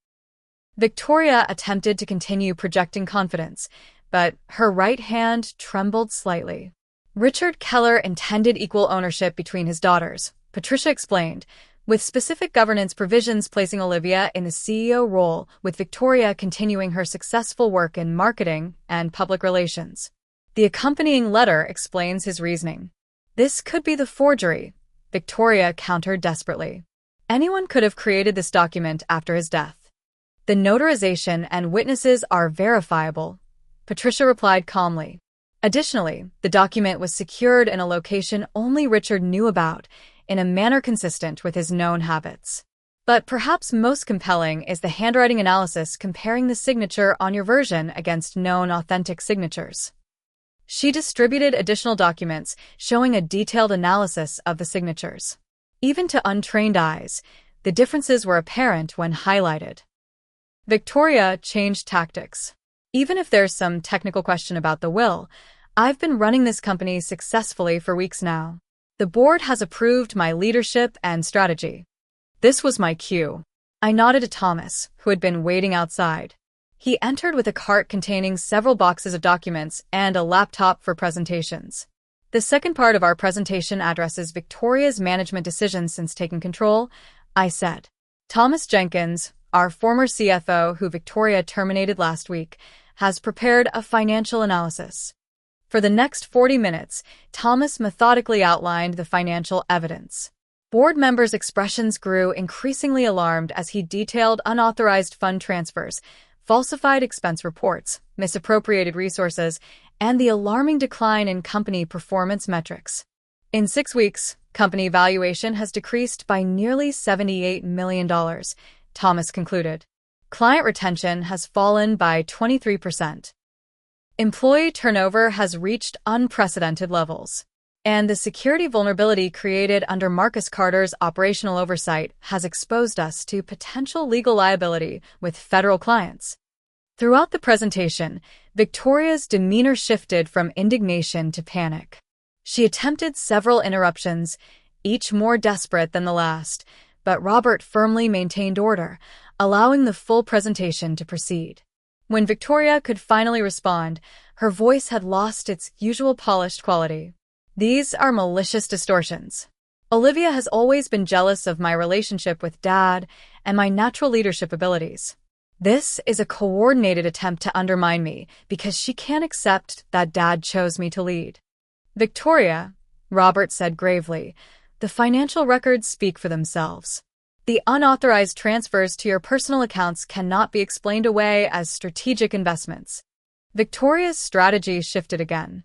[SPEAKER 1] Victoria attempted to continue projecting confidence, but her right hand trembled slightly. Richard Keller intended equal ownership between his daughters, Patricia explained, with specific governance provisions placing Olivia in the CEO role, with Victoria continuing her successful work in marketing and public relations. The accompanying letter explains his reasoning. This could be the forgery, Victoria countered desperately. Anyone could have created this document after his death. The notarization and witnesses are verifiable, Patricia replied calmly. Additionally, the document was secured in a location only Richard knew about, in a manner consistent with his known habits. But perhaps most compelling is the handwriting analysis comparing the signature on your version against known authentic signatures. She distributed additional documents showing a detailed analysis of the signatures. Even to untrained eyes, the differences were apparent when highlighted. Victoria changed tactics. Even if there's some technical question about the will, I've been running this company successfully for weeks now. The board has approved my leadership and strategy. This was my cue. I nodded to Thomas, who had been waiting outside. He entered with a cart containing several boxes of documents and a laptop for presentations. The second part of our presentation addresses Victoria's management decisions since taking control, I said. Thomas Jenkins, our former CFO who Victoria terminated last week, has prepared a financial analysis. For the next 40 minutes, Thomas methodically outlined the financial evidence. Board members' expressions grew increasingly alarmed as he detailed unauthorized fund transfers, falsified expense reports, misappropriated resources, and the alarming decline in company performance metrics. In 6 weeks, company valuation has decreased by nearly $78 million, Thomas concluded. Client retention has fallen by 23%. Employee turnover has reached unprecedented levels. And the security vulnerability created under Marcus Carter's operational oversight has exposed us to potential legal liability with federal clients. Throughout the presentation, Victoria's demeanor shifted from indignation to panic. She attempted several interruptions, each more desperate than the last, but Robert firmly maintained order, allowing the full presentation to proceed. When Victoria could finally respond, her voice had lost its usual polished quality. These are malicious distortions. Olivia has always been jealous of my relationship with Dad and my natural leadership abilities. This is a coordinated attempt to undermine me because she can't accept that Dad chose me to lead. Victoria, Robert said gravely, the financial records speak for themselves. The unauthorized transfers to your personal accounts cannot be explained away as strategic investments. Victoria's strategy shifted again.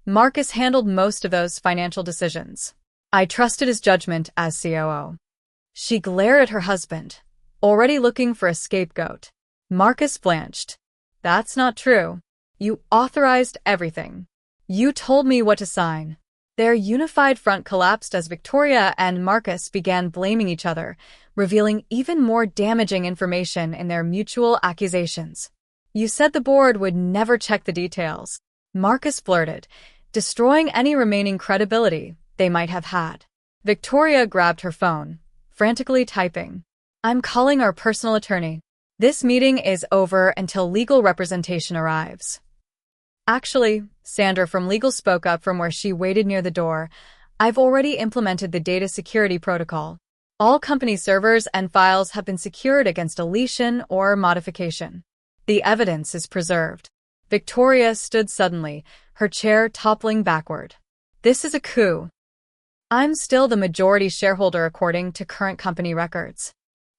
[SPEAKER 1] Marcus handled most of those financial decisions. I trusted his judgment as COO. She glared at her husband, already looking for a scapegoat. Marcus blanched. That's not true. You authorized everything. You told me what to sign. Their unified front collapsed as Victoria and Marcus began blaming each other, revealing even more damaging information in their mutual accusations. You said the board would never check the details, Marcus blurted, destroying any remaining credibility they might have had. Victoria grabbed her phone, frantically typing. I'm calling our personal attorney. This meeting is over until legal representation arrives. Actually, Sandra from legal spoke up from where she waited near the door. I've already implemented the data security protocol. All company servers and files have been secured against deletion or modification. The evidence is preserved. Victoria stood suddenly, her chair toppling backward. This is a coup. I'm still the majority shareholder according to current company records.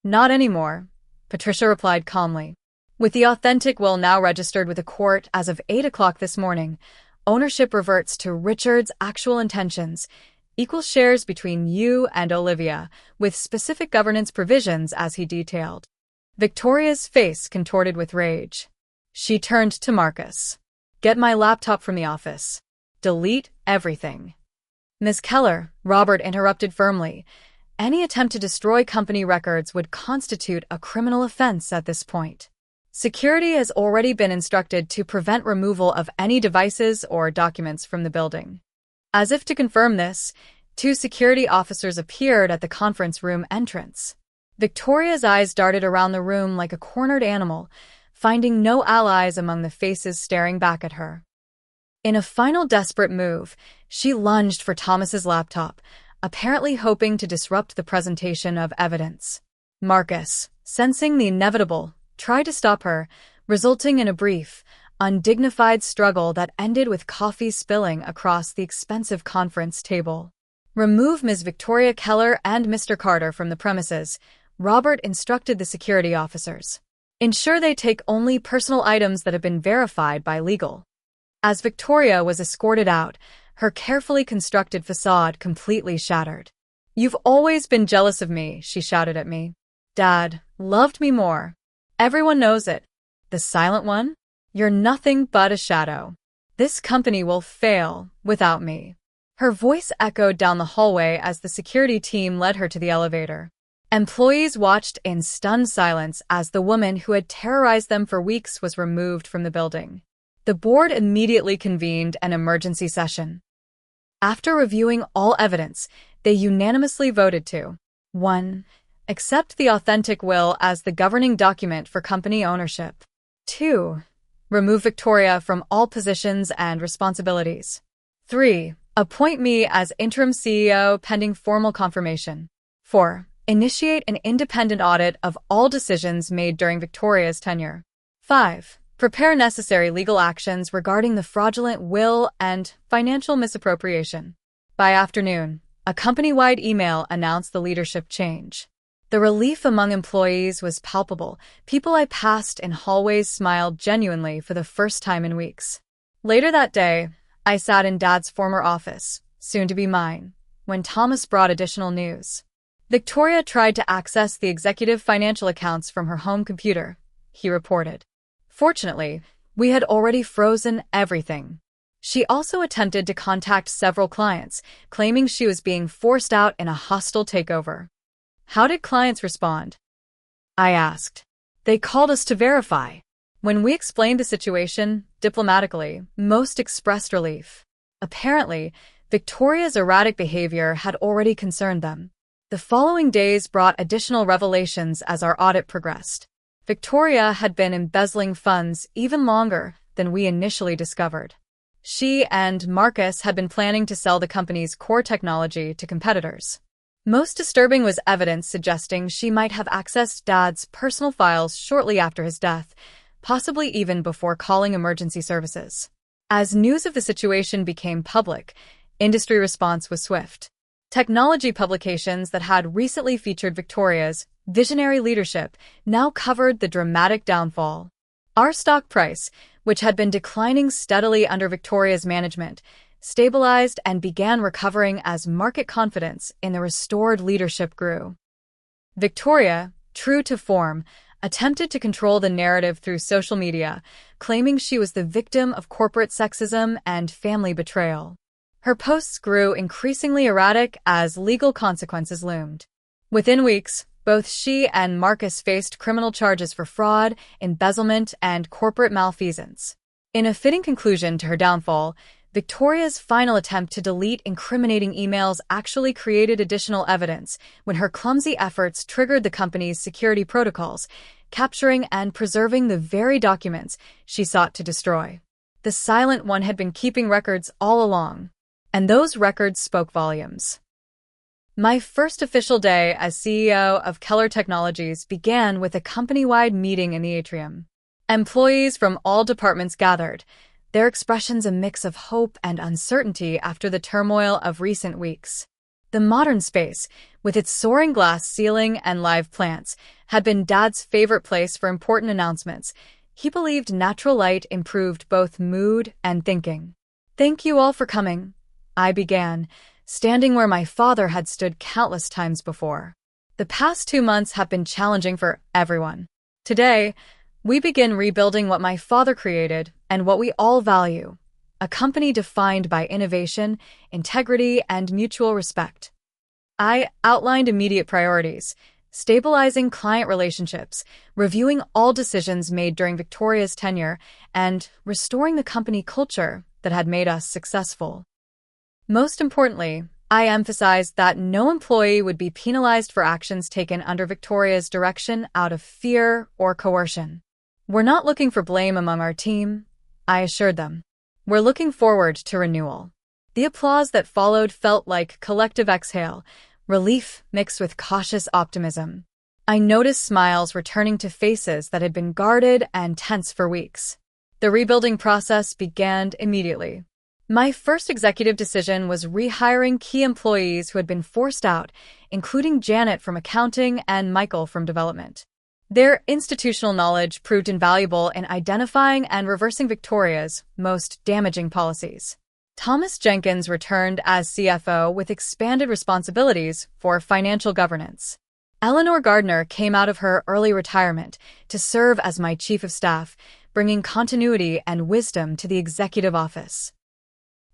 [SPEAKER 1] Not anymore, Patricia replied calmly. With the authentic will now registered with the court as of 8 o'clock this morning, ownership reverts to Richard's actual intentions, equal shares between you and Olivia, with specific governance provisions as he detailed. Victoria's face contorted with rage. She turned to Marcus. Get my laptop from the office. Delete everything. Ms. Keller, Robert interrupted firmly. Any attempt to destroy company records would constitute a criminal offense at this point. Security has already been instructed to prevent removal of any devices or documents from the building. As if to confirm this, 2 security officers appeared at the conference room entrance. Victoria's eyes darted around the room like a cornered animal, finding no allies among the faces staring back at her. In a final desperate move, she lunged for Thomas's laptop, apparently hoping to disrupt the presentation of evidence. Marcus, sensing the inevitable, tried to stop her, resulting in a brief, undignified struggle that ended with coffee spilling across the expensive conference table. Remove Ms. Victoria Keller and Mr. Carter from the premises, Robert instructed the security officers. Ensure they take only personal items that have been verified by legal. As Victoria was escorted out, her carefully constructed facade completely shattered. You've always been jealous of me, she shouted at me. Dad loved me more. Everyone knows it. The silent one? You're nothing but a shadow. This company will fail without me. Her voice echoed down the hallway as the security team led her to the elevator. Employees watched in stunned silence as the woman who had terrorized them for weeks was removed from the building. The board immediately convened an emergency session. After reviewing all evidence, they unanimously voted to 1. Accept the authentic will as the governing document for company ownership. 2. Remove Victoria from all positions and responsibilities. 3. Appoint me as interim CEO pending formal confirmation. 4. Initiate an independent audit of all decisions made during Victoria's tenure. 5. Prepare necessary legal actions regarding the fraudulent will and financial misappropriation. By afternoon, a company-wide email announced the leadership change. The relief among employees was palpable. People I passed in hallways smiled genuinely for the first time in weeks. Later that day, I sat in Dad's former office, soon to be mine, when Thomas brought additional news. Victoria tried to access the executive financial accounts from her home computer, he reported. Fortunately, we had already frozen everything. She also attempted to contact several clients, claiming she was being forced out in a hostile takeover. How did clients respond? I asked. They called us to verify. When we explained the situation, diplomatically, most expressed relief. Apparently, Victoria's erratic behavior had already concerned them. The following days brought additional revelations as our audit progressed. Victoria had been embezzling funds even longer than we initially discovered. She and Marcus had been planning to sell the company's core technology to competitors. Most disturbing was evidence suggesting she might have accessed Dad's personal files shortly after his death, possibly even before calling emergency services. As news of the situation became public, industry response was swift. Technology publications that had recently featured Victoria's visionary leadership now covered the dramatic downfall. Our stock price, which had been declining steadily under Victoria's management, stabilized and began recovering as market confidence in the restored leadership grew. Victoria, true to form, attempted to control the narrative through social media, claiming she was the victim of corporate sexism and family betrayal. Her posts grew increasingly erratic as legal consequences loomed. Within weeks, both she and Marcus faced criminal charges for fraud, embezzlement, and corporate malfeasance. In a fitting conclusion to her downfall, Victoria's final attempt to delete incriminating emails actually created additional evidence when her clumsy efforts triggered the company's security protocols, capturing and preserving the very documents she sought to destroy. The Silent One had been keeping records all along, and those records spoke volumes. My first official day as CEO of Keller Technologies began with a company-wide meeting in the atrium. Employees from all departments gathered, their expressions a mix of hope and uncertainty after the turmoil of recent weeks. The modern space, with its soaring glass ceiling and live plants, had been Dad's favorite place for important announcements. He believed natural light improved both mood and thinking. "Thank you all for coming," I began, standing where my father had stood countless times before. "The past 2 months have been challenging for everyone. Today, we begin rebuilding what my father created and what we all value, a company defined by innovation, integrity, and mutual respect." I outlined immediate priorities: stabilizing client relationships, reviewing all decisions made during Victoria's tenure, and restoring the company culture that had made us successful. Most importantly, I emphasized that no employee would be penalized for actions taken under Victoria's direction out of fear or coercion. "We're not looking for blame among our team," I assured them. "We're looking forward to renewal." The applause that followed felt like collective exhale, relief mixed with cautious optimism. I noticed smiles returning to faces that had been guarded and tense for weeks. The rebuilding process began immediately. My first executive decision was rehiring key employees who had been forced out, including Janet from accounting and Michael from development. Their institutional knowledge proved invaluable in identifying and reversing Victoria's most damaging policies. Thomas Jenkins returned as CFO with expanded responsibilities for financial governance. Eleanor Gardner came out of her early retirement to serve as my chief of staff, bringing continuity and wisdom to the executive office.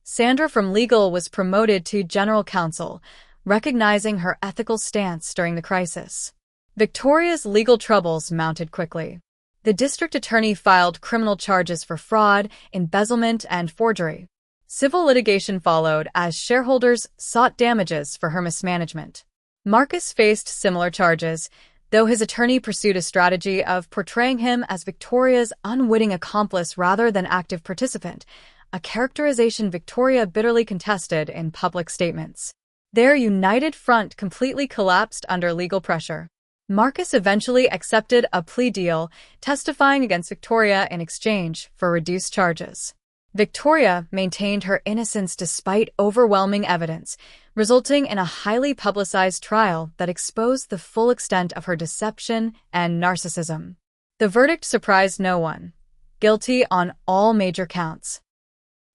[SPEAKER 1] Sandra from legal was promoted to general counsel, recognizing her ethical stance during the crisis. Victoria's legal troubles mounted quickly. The district attorney filed criminal charges for fraud, embezzlement, and forgery. Civil litigation followed as shareholders sought damages for her mismanagement. Marcus faced similar charges, though his attorney pursued a strategy of portraying him as Victoria's unwitting accomplice rather than active participant, a characterization Victoria bitterly contested in public statements. Their united front completely collapsed under legal pressure. Marcus eventually accepted a plea deal, testifying against Victoria in exchange for reduced charges. Victoria maintained her innocence despite overwhelming evidence, resulting in a highly publicized trial that exposed the full extent of her deception and narcissism. The verdict surprised no one: guilty on all major counts.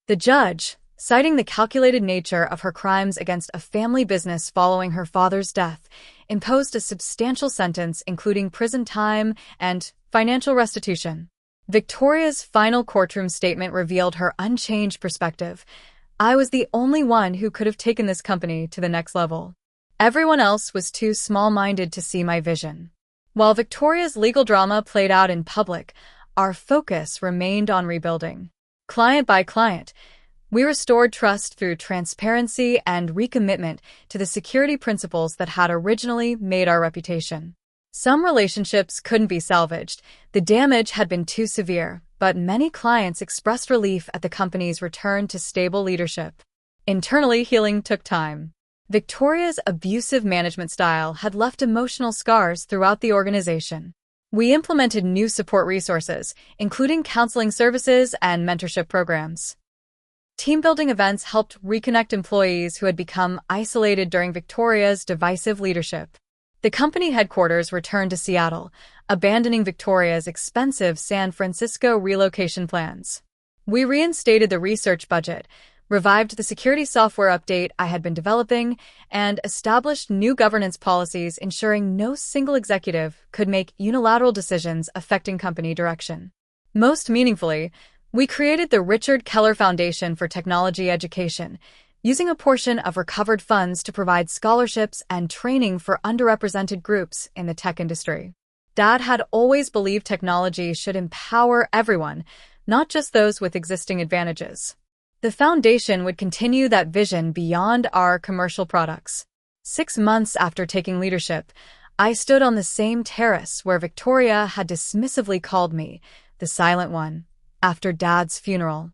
[SPEAKER 1] The judge, citing the calculated nature of her crimes against a family business following her father's death, imposed a substantial sentence including prison time and financial restitution. Victoria's final courtroom statement revealed her unchanged perspective: "I was the only one who could have taken this company to the next level. Everyone else was too small-minded to see my vision." While Victoria's legal drama played out in public, our focus remained on rebuilding. Client by client, we restored trust through transparency and recommitment to the security principles that had originally made our reputation. Some relationships couldn't be salvaged. The damage had been too severe, but many clients expressed relief at the company's return to stable leadership. Internally, healing took time. Victoria's abusive management style had left emotional scars throughout the organization. We implemented new support resources, including counseling services and mentorship programs. Team-building events helped reconnect employees who had become isolated during Victoria's divisive leadership. The company headquarters returned to Seattle, abandoning Victoria's expensive San Francisco relocation plans. We reinstated the research budget, revived the security software update I had been developing, and established new governance policies ensuring no single executive could make unilateral decisions affecting company direction. Most meaningfully, we created the Richard Keller Foundation for Technology Education, using a portion of recovered funds to provide scholarships and training for underrepresented groups in the tech industry. Dad had always believed technology should empower everyone, not just those with existing advantages. The foundation would continue that vision beyond our commercial products. 6 months after taking leadership, I stood on the same terrace where Victoria had dismissively called me, the silent one, after Dad's funeral.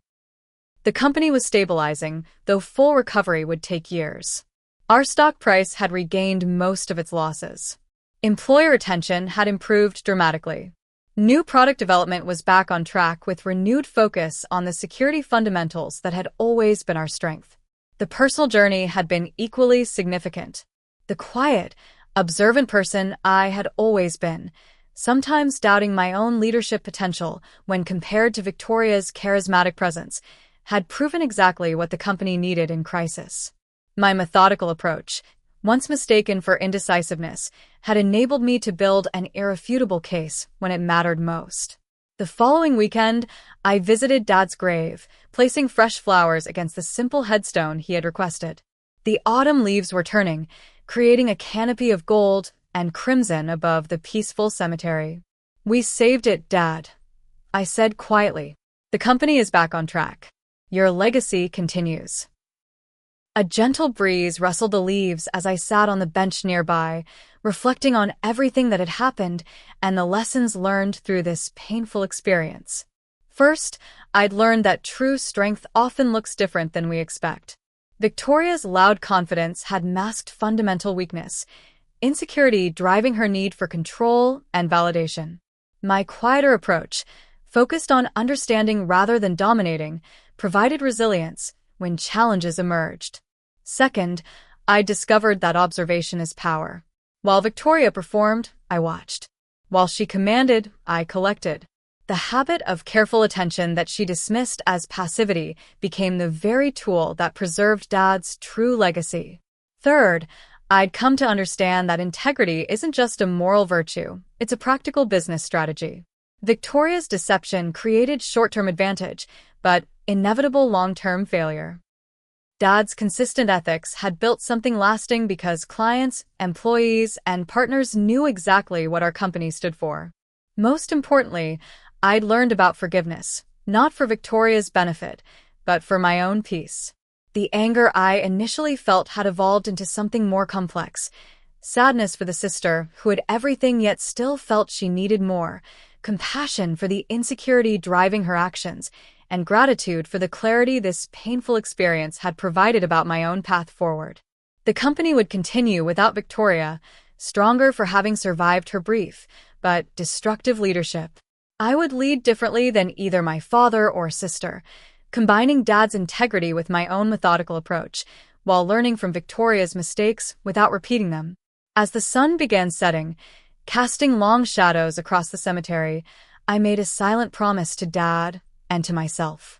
[SPEAKER 1] The company was stabilizing, though full recovery would take years. Our stock price had regained most of its losses. Employee retention had improved dramatically. New product development was back on track with renewed focus on the security fundamentals that had always been our strength. The personal journey had been equally significant. The quiet, observant person I had always been, sometimes doubting my own leadership potential when compared to Victoria's charismatic presence, had proven exactly what the company needed in crisis. My methodical approach, once mistaken for indecisiveness, had enabled me to build an irrefutable case when it mattered most. The following weekend, I visited Dad's grave, placing fresh flowers against the simple headstone he had requested. The autumn leaves were turning, creating a canopy of gold and crimson above the peaceful cemetery. "We saved it, Dad," I said quietly. "The company is back on track. Your legacy continues." A gentle breeze rustled the leaves as I sat on the bench nearby, reflecting on everything that had happened and the lessons learned through this painful experience. First, I'd learned that true strength often looks different than we expect. Victoria's loud confidence had masked fundamental weakness, insecurity driving her need for control and validation. My quieter approach, focused on understanding rather than dominating, provided resilience when challenges emerged. Second, I discovered that observation is power. While Victoria performed, I watched. While she commanded, I collected. The habit of careful attention that she dismissed as passivity became the very tool that preserved Dad's true legacy. Third, I'd come to understand that integrity isn't just a moral virtue, it's a practical business strategy. Victoria's deception created short-term advantage, but inevitable long-term failure. Dad's consistent ethics had built something lasting because clients, employees, and partners knew exactly what our company stood for. Most importantly, I'd learned about forgiveness, not for Victoria's benefit, but for my own peace. The anger I initially felt had evolved into something more complex. Sadness for the sister who had everything yet still felt she needed more, compassion for the insecurity driving her actions, and gratitude for the clarity this painful experience had provided about my own path forward. The company would continue without Victoria, stronger for having survived her brief, but destructive leadership. I would lead differently than either my father or sister, combining Dad's integrity with my own methodical approach, while learning from Victoria's mistakes without repeating them. As the sun began setting, casting long shadows across the cemetery, I made a silent promise to Dad and to myself.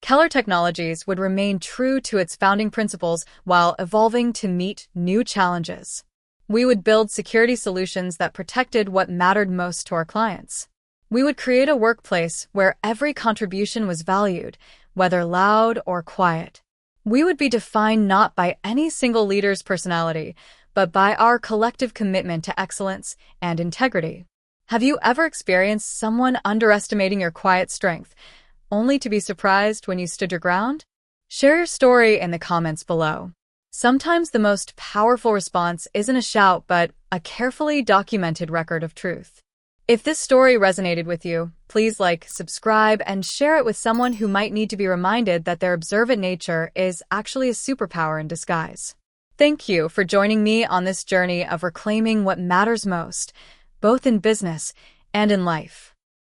[SPEAKER 1] Keller Technologies would remain true to its founding principles while evolving to meet new challenges. We would build security solutions that protected what mattered most to our clients. We would create a workplace where every contribution was valued, whether loud or quiet. We would be defined not by any single leader's personality, but by our collective commitment to excellence and integrity. Have you ever experienced someone underestimating your quiet strength, only to be surprised when you stood your ground? Share your story in the comments below. Sometimes the most powerful response isn't a shout, but a carefully documented record of truth. If this story resonated with you, please like, subscribe, and share it with someone who might need to be reminded that their observant nature is actually a superpower in disguise. Thank you for joining me on this journey of reclaiming what matters most, both in business and in life.